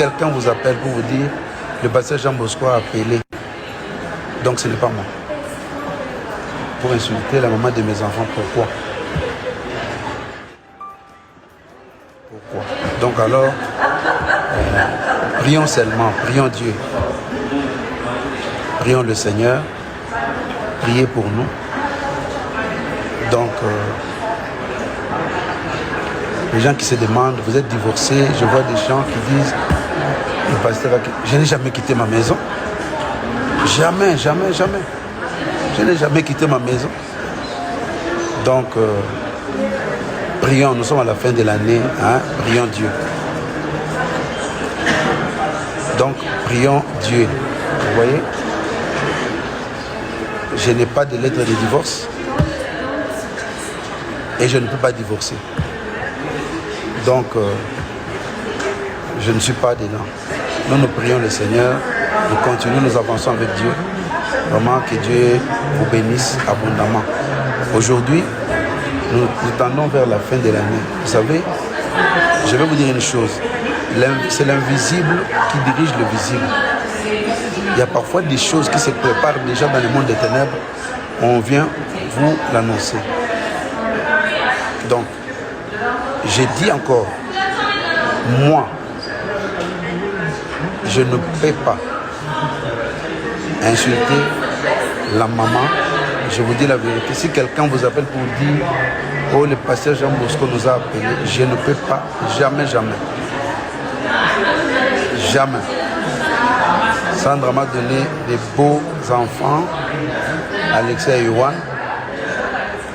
Quelqu'un vous appelle pour vous dire le pasteur Jean Bosco a appelé. Donc ce n'est pas moi. Pour insulter la maman de mes enfants, pourquoi? Pourquoi? Donc alors, prions seulement, prions Dieu. Prions le Seigneur. Priez pour nous. Donc, les gens qui se demandent, vous êtes divorcés, je vois des gens qui disent, le pasteur, je n'ai jamais quitté ma maison. Jamais, jamais, jamais. Je n'ai jamais quitté ma maison. Donc, prions, nous sommes à la fin de l'année, hein, prions Dieu. Donc, prions Dieu. Vous voyez? Je n'ai pas de lettre de divorce et je ne peux pas divorcer. Donc, je ne suis pas dedans. Nous prions le Seigneur, nous continuons, nous avançons avec Dieu. Vraiment que Dieu vous bénisse abondamment. Aujourd'hui, nous tendons vers la fin de l'année. Vous savez, je vais vous dire une chose. C'est l'invisible qui dirige le visible. Il y a parfois des choses qui se préparent déjà dans le monde des ténèbres. On vient vous l'annoncer. Donc, j'ai dit encore, moi, je ne peux pas insulter la maman. Je vous dis la vérité. Si quelqu'un vous appelle pour dire, oh, le pasteur Jean Bosco nous a appelé, je ne peux pas, jamais, jamais. Jamais. Sandra m'a donné des beaux enfants, Alexia et Yohan.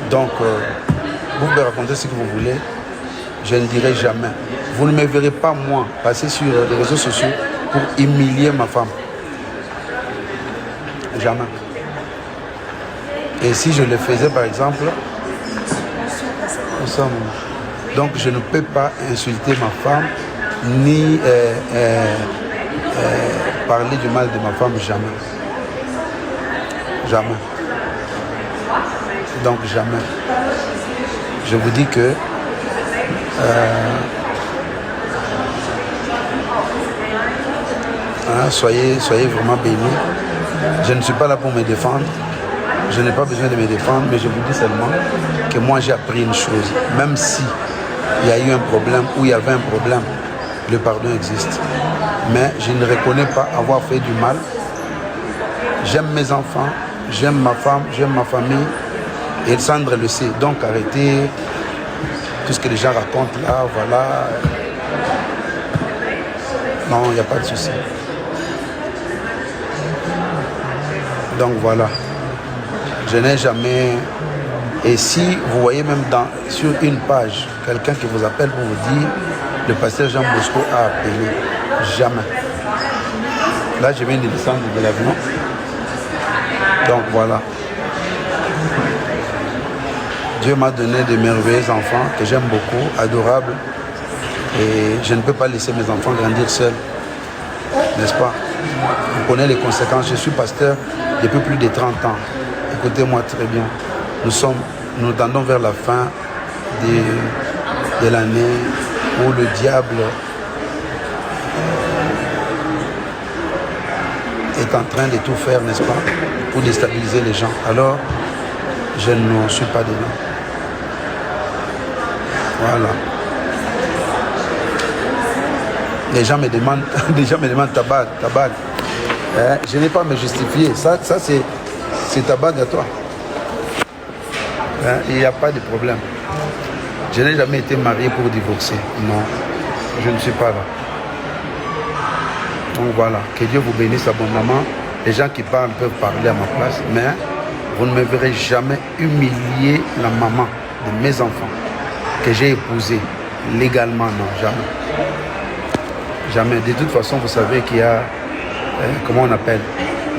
Donc, vous pouvez raconter ce que vous voulez. Je ne dirai jamais. Vous ne me verrez pas, moi, passer sur les réseaux sociaux pour humilier ma femme. Jamais. Et si je le faisais, par exemple, nous sommes... Donc, je ne peux pas insulter ma femme, ni parler du mal de ma femme, jamais. Jamais. Donc, jamais. Je vous dis que soyez vraiment bénis. Je ne suis pas là pour me défendre. Je n'ai pas besoin de me défendre, mais je vous dis seulement que moi j'ai appris une chose. Même si il y a eu un problème ou il y avait un problème, le pardon existe. Mais je ne reconnais pas avoir fait du mal. J'aime mes enfants, j'aime ma femme, j'aime ma famille. Et Sandra le sait. Donc arrêtez tout ce que les gens racontent là, voilà. Non, il n'y a pas de souci. Donc voilà. Je n'ai jamais... Et si vous voyez même sur une page, quelqu'un qui vous appelle pour vous dire le pasteur Jean Bosco a appelé, jamais. Là, je viens de descendre de l'avion. Donc voilà. Dieu m'a donné de merveilleux enfants que j'aime beaucoup, adorables. Et je ne peux pas laisser mes enfants grandir seuls. N'est-ce pas? Vous connaissez les conséquences. Je suis pasteur depuis plus de 30 ans. Écoutez-moi très bien. Nous tendons vers la fin de l'année où le diable est en train de tout faire, n'est-ce pas, pour déstabiliser les gens. Alors, je ne suis pas dedans. Voilà. Les gens me demandent ta bague. Je n'ai pas à me justifier. Ça c'est ta bague à toi. Il n'y a pas de problème. Je n'ai jamais été marié pour divorcer. Non, je ne suis pas là. Donc voilà, que Dieu vous bénisse abondamment. Les gens qui parlent peuvent parler à ma place, mais vous ne me verrez jamais humilier la maman de mes enfants que j'ai épousée légalement, non, jamais. Jamais. De toute façon, vous savez qu'il y a, comment on appelle,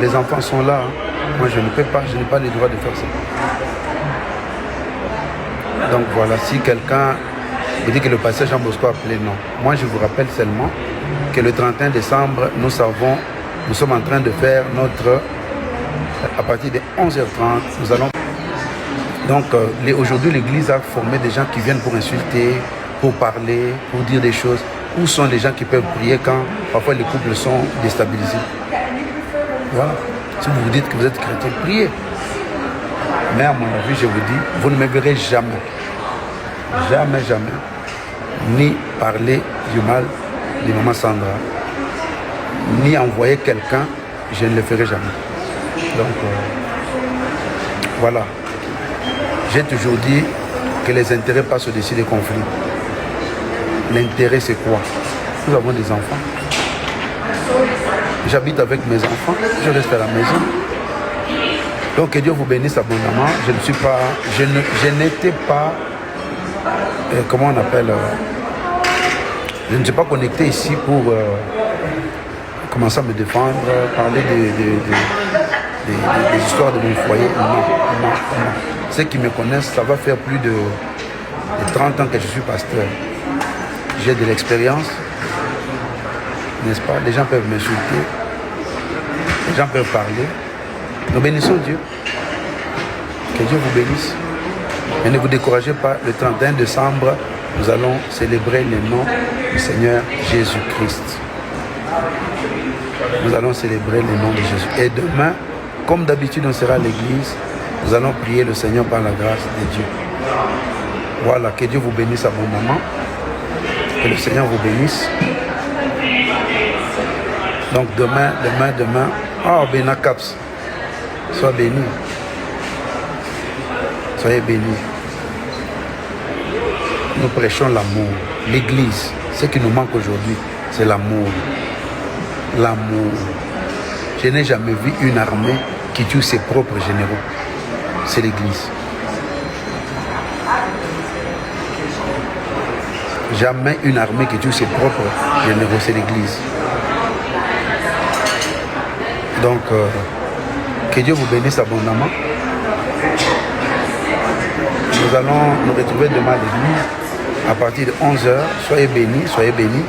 les enfants sont là. Hein. Moi, je ne peux pas, je n'ai pas le droit de faire ça. Donc voilà, si quelqu'un vous dit que le pasteur Jean Bosco a appelé, non. Moi, je vous rappelle seulement que le 31 décembre, nous sommes en train de faire à partir de 11h30, nous allons... Donc, aujourd'hui, l'église a formé des gens qui viennent pour insulter, pour parler, pour dire des choses. où sont les gens qui peuvent prier quand parfois les couples sont déstabilisés? Voilà. Si vous vous dites que vous êtes chrétien, priez. Mais à mon avis, je vous dis, vous ne me verrez jamais, jamais, jamais, ni parler du mal de maman Sandra, ni envoyer quelqu'un, je ne le ferai jamais. Donc, voilà. J'ai toujours dit que les intérêts passent au-dessus des conflits. L'intérêt, c'est quoi? Nous avons des enfants. J'habite avec mes enfants, je reste à la maison. Donc que Dieu vous bénisse abondamment. Je n'étais pas, comment on appelle, je ne suis pas connecté ici pour commencer à me défendre, parler des histoires de mon foyer. Non. Ceux qui me connaissent, ça va faire plus de 30 ans que je suis pasteur. J'ai de l'expérience, n'est-ce pas? Les gens peuvent m'insulter, les gens peuvent parler. Nous bénissons Dieu. Que Dieu vous bénisse. Et ne vous découragez pas, le 31 décembre, nous allons célébrer le nom du Seigneur Jésus-Christ. Nous allons célébrer le nom de Jésus. Et demain, comme d'habitude, on sera à l'église. Nous allons prier le Seigneur par la grâce de Dieu. Voilà, que Dieu vous bénisse abondamment. Que le Seigneur vous bénisse. Donc demain, Béna Caps, sois béni. Soyez bénis. Nous prêchons l'amour. L'église, ce qui nous manque aujourd'hui, c'est l'amour. L'amour. Je n'ai jamais vu une armée qui tue ses propres généraux. C'est l'église. Jamais une armée qui tue ses propres généraux, c'est l'église. Donc, que Dieu vous bénisse abondamment. Nous allons nous retrouver demain à l'église à partir de 11h. Soyez bénis, soyez bénis.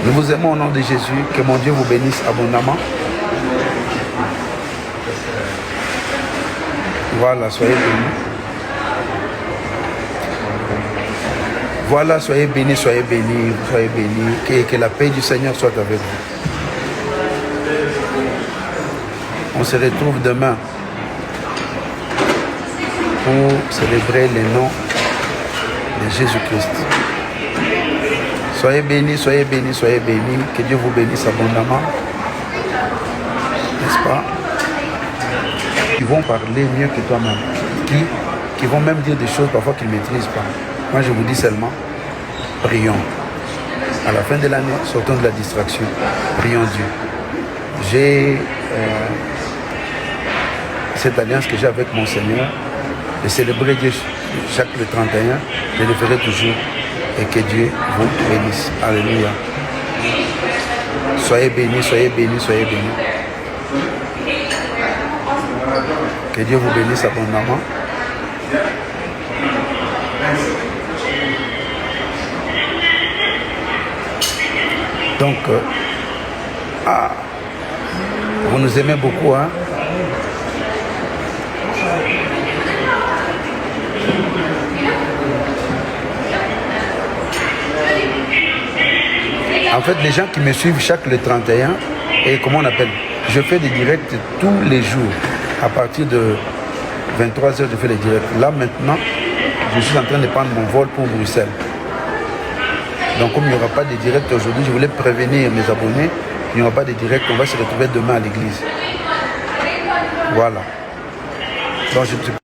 Nous vous aimons au nom de Jésus. Que mon Dieu vous bénisse abondamment. Voilà, soyez bénis. Voilà, soyez bénis, soyez bénis, soyez bénis. Que la paix du Seigneur soit avec vous. On se retrouve demain pour célébrer le nom de Jésus-Christ. Soyez bénis, soyez bénis, soyez bénis. Que Dieu vous bénisse abondamment. N'est-ce pas? Qui vont parler mieux que toi-même. Qui vont même dire des choses parfois qu'ils ne maîtrisent pas. Moi, je vous dis seulement, prions. À la fin de l'année, sortons de la distraction. Prions Dieu. J'ai cette alliance que j'ai avec mon Seigneur, de célébrer Dieu chaque le 31, je le ferai toujours. Et que Dieu vous bénisse. Alléluia. Soyez bénis, soyez bénis, soyez bénis. Que Dieu vous bénisse abondamment. Donc, vous nous aimez beaucoup, hein? En fait, les gens qui me suivent chaque le 31, et comment on appelle, je fais des directs tous les jours. À partir de 23h, je fais les directs. Là, maintenant, je suis en train de prendre mon vol pour Bruxelles. Donc, comme il n'y aura pas de direct aujourd'hui, je voulais prévenir mes abonnés. Il n'y aura pas de direct, on va se retrouver demain à l'église. Voilà. Donc,